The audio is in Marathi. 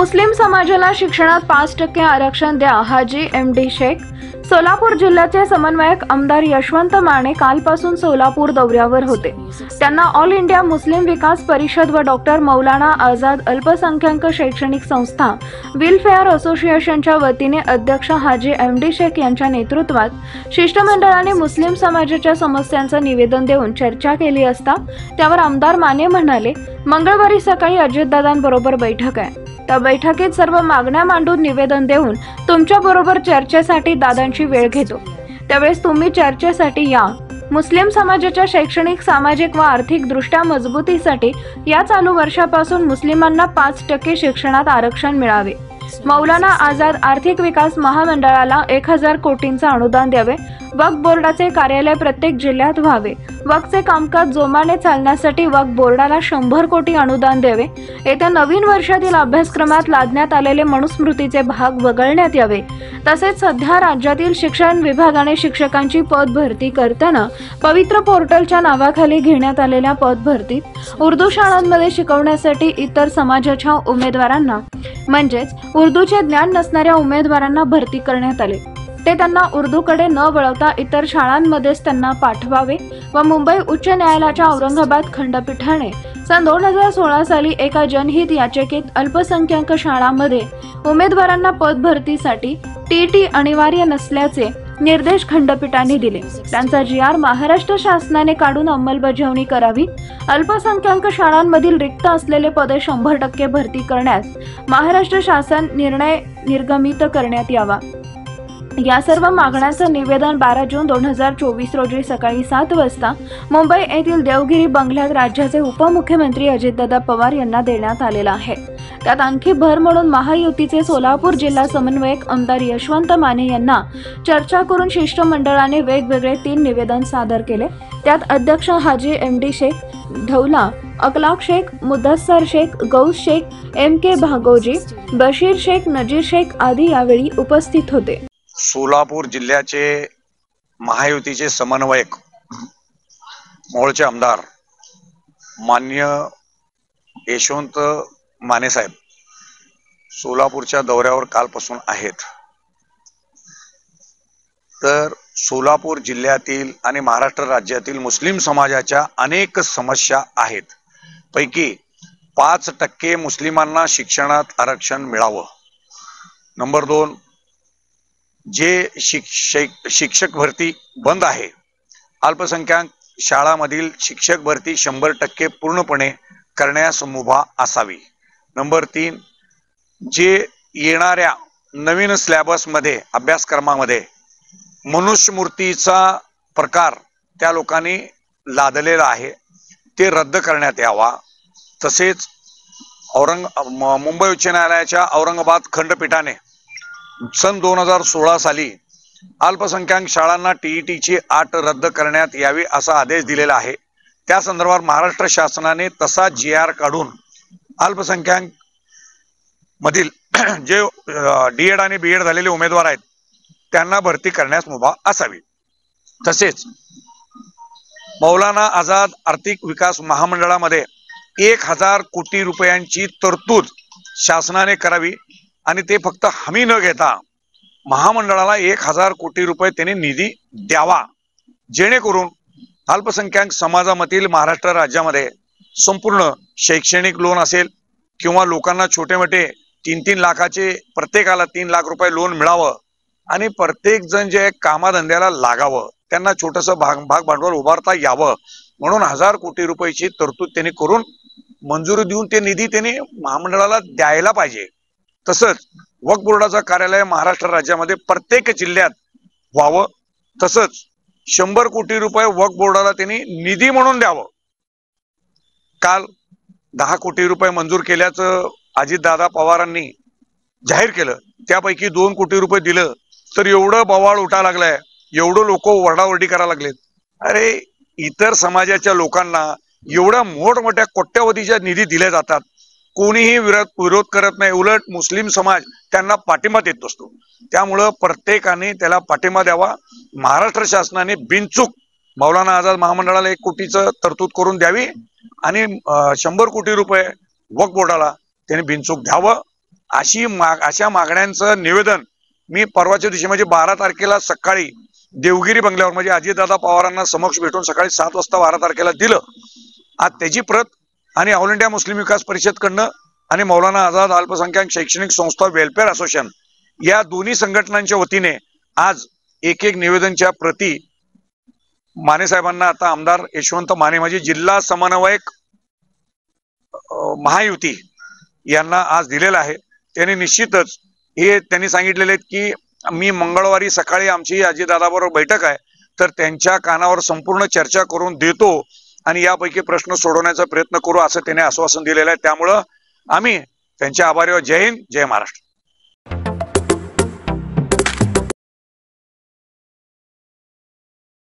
मुस्लिम समाजाला शिक्षणात 5% आरक्षण द्या, हाजी एमडी शेख। सोलापूर जिल्ह्याचे समन्वयक आमदार यशवंत माने कालपासून सोलापूर दौऱ्यावर होते। त्यांना ऑल इंडिया मुस्लिम विकास परिषद व डॉक्टर मौलाना आझाद अल्पसंख्याक शैक्षणिक संस्था वेलफेअर असोसिएशनच्या वतीने अध्यक्ष हाजी एमडी शेख यांच्या नेतृत्वात शिष्टमंडळाने मुस्लिम समाजाच्या समस्यांचं निवेदन देऊन चर्चा केली असता त्यावर आमदार माने म्हणाले, मंगळवारी सकाळी अजितदादांबरोबर बैठक आहे। त्या बैठकीत सर्व मागण्या मांडून निवेदन देऊन तुमच्या बरोबर चर्चेसाठी दादांची वेळ घेतो। त्यावेळेस तुम्ही चर्चेसाठी या। मुस्लिम समाजाच्या शैक्षणिक, सामाजिक व आर्थिक दृष्ट्या मजबूतीसाठी या चालू वर्षापासून मुस्लिमांना 5% शिक्षणात आरक्षण मिळावे। मौलाना आझाद आर्थिक विकास महामंडळाला 1000 कोटींचे अनुदान द्यावे। वक्फ बोर्डाचे कार्यालय प्रत्येक जिल्ह्यात व्हावे। वक्फचे कामकाज जोमाने चालण्यासाठी वक्फ बोर्डाला 100 कोटी अनुदान द्यावे। येत्या नवीन वर्षातील अभ्यासक्रमात लादण्यात आलेले मनुस्मृतीचे भाग वगळण्यात यावे। तसेच सध्या राज्यातील शिक्षण विभागाने शिक्षकांची पद भरती करताना पवित्र पोर्टलच्या नावाखाली घेण्यात आलेल्या पद भरतीत उर्दू शाळांमध्ये शिकवण्यासाठी इतर समाजाच्या उमेदवारांना म्हणजेच उर्दूचे ज्ञान नसणाऱ्या उमेदवारांना भरती करण्यात आले। ते त्यांना उर्दूकडे न वळवता इतर शाळांमध्येच त्यांना पाठवावे व मुंबई उच्च न्यायालयाच्या औरंगाबाद खंडपीठाने सन 2016 साली एका जनहित याचिकेत अल्पसंख्याक शाळांमध्ये उमेदवारांना पद भरतीसाठी टीटी अनिवार्य नसल्याचे निर्देश खंडपीठाने दिले। त्यांचा GR महाराष्ट्र शासनाने काढून अंमलबजावणी करावी। अल्पसंख्याक शाळांमधील रिक्त असलेले पदे 100% भरती करण्यास महाराष्ट्र शासन निर्णय निर्गमित करण्यात यावा। या सर्व मागण्यांचं निवेदन 12 जून 2024 रोजी सकाळी 7 वाजता मुंबई येथील देवगिरी बंगल्यात राज्याचे उपमुख्यमंत्री अजितदादा पवार यांना देण्यात आलेला आहे। त्यात आणखी भर म्हणून महायुतीचे सोलापूर जिल्हा समन्वयक आमदार यशवंत माने यांना चर्चा करून शिष्टमंडळाने वेगवेगळे 3 निवेदन सादर केले। त्यात अध्यक्ष हाजी एमडी शेख, ढौला अखलाक शेख, मुदस्सर शेख, गौस शेख, MK भागोजी, बशीर शेख, नजीर शेख आदी यावेळी उपस्थित होते। सोलापूर जिल्ह्याचे महायुतीचे समन्वयक मोहोळचे आमदार माननीय यशवंत माने साहेब सोलापूरच्या दौऱ्यावर कालपासून आहेत। तर सोलापूर जिल्ह्यातील आणि महाराष्ट्र राज्यातील मुस्लिम समाजाच्या अनेक समस्या आहेत। पैकी 5% मुस्लिमांना शिक्षणात आरक्षण मिळावं। नंबर 2, जे शिक्षक भरती बंद आहे, अल्पसंख्याक शाळांमधील शिक्षक भरती 100% पूर्णपणे करण्यास मुभा असावी। नंबर 3, जे येणाऱ्या नवीन सिलेबस मध्ये अभ्यासक्रमामध्ये मनुस्मृतीचा प्रकार त्या लोकांनी लादलेला आहे ते रद्द करण्यात यावा। तसेच मुंबई उच्च न्यायालयाच्या औरंगाबाद खंडपीठाने सन 2016 साली अल्पसंख्याक शाळांना TETची अट रद्द करण्यात यावी असा आदेश दिलेला आहे। त्या संदर्भात महाराष्ट्र शासनाने तसा GR काढून अल्पसंख्याक मधील जे D.Ed आणि B.Ed झालेले उमेदवार आहेत त्यांना भरती करण्यास मुभा असावी। तसेच मौलाना आझाद आर्थिक विकास महामंडळामध्ये 1000 कोटी रुपयांची तरतूद शासनाने करावी आणि ते फक्त हमी न घेता महामंडळाला 1000 कोटी रुपये त्यांनी निधी द्यावा, जेणेकरून अल्पसंख्याक समाजामधील महाराष्ट्र राज्यामध्ये संपूर्ण शैक्षणिक लोन असेल किंवा लोकांना छोटे मोठे 3-3 लाखाचे प्रत्येकाला 3 लाख रुपये लोन मिळावं आणि प्रत्येक जण जे कामाधंद्याला लागावं, त्यांना छोटंसं भाग भांडवल उभारता यावं म्हणून 1000 कोटी रुपयाची तरतूद त्यांनी करून मंजुरी देऊन ते निधी त्यांनी महामंडळाला द्यायला पाहिजे। तसंच वक्फ बोर्डाचं कार्यालय महाराष्ट्र राज्यामध्ये प्रत्येक जिल्ह्यात व्हावं। तसंच 100 कोटी रुपये वक्फ बोर्डाला त्यांनी निधी म्हणून द्यावं। काल 10 कोटी रुपये मंजूर केल्याचं अजितदादा पवारांनी जाहीर केलं, त्यापैकी 2 कोटी रुपये दिलं तर एवढं बवाळ उठा लागलाय, एवढं लोक वरडावरडी करायला लागलेत। अरे, इतर समाजाच्या लोकांना एवढ्या मोठमोठ्या कोट्यावधीच्या निधी दिले जातात, कोणीही विरोध करत नाही, उलट मुस्लिम समाज त्यांना पाठिंबा देत असतो। त्यामुळं प्रत्येकाने त्याला पाठिंबा द्यावा। महाराष्ट्र शासनाने बिनचूक मौलाना आझाद महामंडळाला 1 कोटीचं तरतूद करून द्यावी आणि 100 कोटी रुपये वक्फ बोर्डाला त्यांनी बिनचूक द्यावं अशा मागण्यांचं निवेदन मी परवाच्या दिवशी म्हणजे 12 तारखेला सकाळी देवगिरी बंगल्यावर म्हणजे अजितदादा पवारांना समक्ष भेटून सकाळी 7 वाजता 12 तारखेला दिलं. आज त्याची प्रत आणि ऑल इंडिया मुस्लिम विकास परिषदकडनं आणि मौलाना आझाद अल्पसंख्याक शैक्षणिक संस्था वेलफेअर असोसिएशन या दोन्ही संघटनांच्या वतीने आज एक निवेदनच्या प्रती माने साहेबांना आता आमदार यशवंत माने म्हणजे जिल्हा समन्वयक महायुती यांना आज दिलेला आहे. त्यांनी निश्चितच हे त्यांनी सांगितलेले आहेत की मी मंगळवारी सकाळी आमची अजितदादाबरोबर बैठक आहे तर त्यांच्या कानावर संपूर्ण चर्चा करून देतो आणि यापैकी प्रश्न सोडवण्याचा प्रयत्न करू असं त्याने आश्वासन दिलेलं आहे. त्यामुळं आम्ही त्यांच्या आभारी आहोत. जय हिंद, जय महाराष्ट्र.